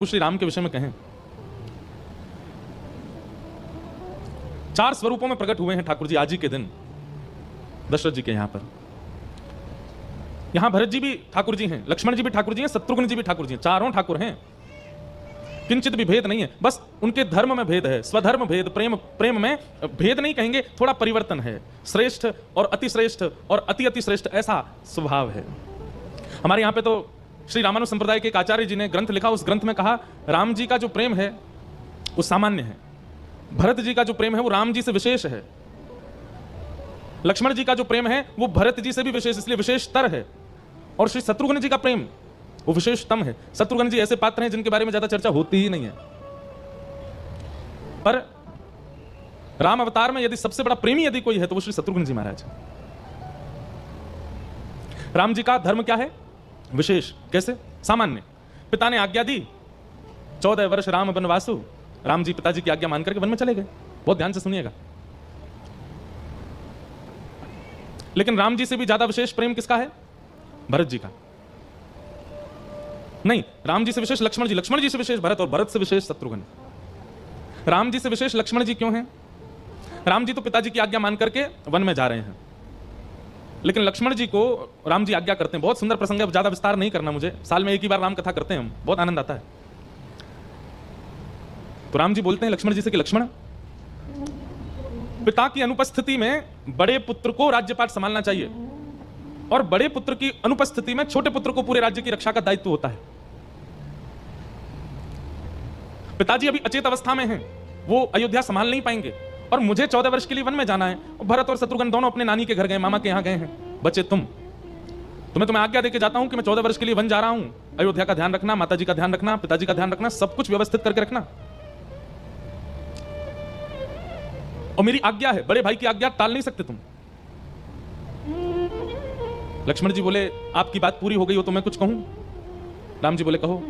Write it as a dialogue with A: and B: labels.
A: कुछ श्री राम के विषय में कहें। 4 स्वरूपों में प्रकट हुए हैं ठाकुर जी आज ही के दिन दशरथ जी के यहां पर। यहां भरत जी भी ठाकुर जी हैं, लक्ष्मण जी भी ठाकुर जी हैं, शत्रुघ्न जी भी ठाकुर जी हैं, चारों ठाकुर हैं। किंचित भी भेद नहीं है, बस उनके धर्म में भेद है, स्वधर्म भेद, प्रेम में भेद नहीं कहेंगे, थोड़ा परिवर्तन है। श्रेष्ठ और अति श्रेष्ठ और अति अति श्रेष्ठ ऐसा स्वभाव है। हमारे यहां पे तो श्री रामानु संप्रदाय के एक आचार्य जी ने ग्रंथ लिखा, उस ग्रंथ में कहा राम जी का जो प्रेम है वो सामान्य है, भरत जी का जो प्रेम है वो राम जी से विशेष है, लक्ष्मण जी का जो प्रेम है वो भरत जी से भी विशेष, इसलिए विशेषतर है, और श्री शत्रुघ्न जी का प्रेम वो विशेषतम है। शत्रुघ्न जी ऐसे पात्र हैं जिनके बारे में ज्यादा चर्चा होती ही नहीं है, पर राम अवतार में यदि सबसे बड़ा प्रेमी यदि कोई है तो वो श्री शत्रुघ्न जी महाराज। राम जी का धर्म क्या है? विशेष। कैसे? सामान्य। पिता ने आज्ञा दी, 14 वर्ष राम वनवासु, राम जी पिताजी की आज्ञा मान करके वन में चले गए। बहुत ध्यान से सुनिएगा। लेकिन राम जी से भी ज्यादा विशेष प्रेम किसका है? भरत जी का। नहीं, राम जी से विशेष लक्ष्मण जी, लक्ष्मण जी से विशेष भरत, और भरत से विशेष शत्रुघ्न। राम जी से विशेष लक्ष्मण जी क्यों हैं? राम जी तो पिताजी की आज्ञा मान करके वन में जा रहे हैं, लेकिन लक्ष्मण जी को राम जी आज्ञा करते हैं। बहुत सुंदर प्रसंग है, ज्यादा विस्तार नहीं करना मुझे, साल में एक ही बार राम कथा करते हैं हम, बहुत आनंद आता है। तो राम जी बोलते हैं लक्ष्मण जी से कि लक्ष्मण, पिता की अनुपस्थिति में बड़े पुत्र को राज्यपाट संभालना चाहिए, और बड़े पुत्र की अनुपस्थिति में छोटे पुत्र को पूरे राज्य की रक्षा का दायित्व होता है। पिताजी अभी अचेत अवस्था में हैं, वो अयोध्या संभाल नहीं पाएंगे, और मुझे 14 वर्ष के लिए वन में जाना है। भरत और शत्रुघ्न दोनों अपने नानी के घर गए, मामा के यहां गए हैं। बच्चे तुम्हें आज्ञा देके जाता हूं कि मैं 14 वर्ष के लिए वन जा रहा हूं, अयोध्या का ध्यान रखना, माताजी का ध्यान रखना, पिताजी का ध्यान रखना, सब कुछ व्यवस्थित करके रखना। और मेरी आज्ञा है, बड़े भाई की आज्ञा टाल नहीं सकते तुम। लक्ष्मण जी बोले आपकी बात पूरी हो गई हो तो मैं कुछ कहूं? राम जी बोले कहो।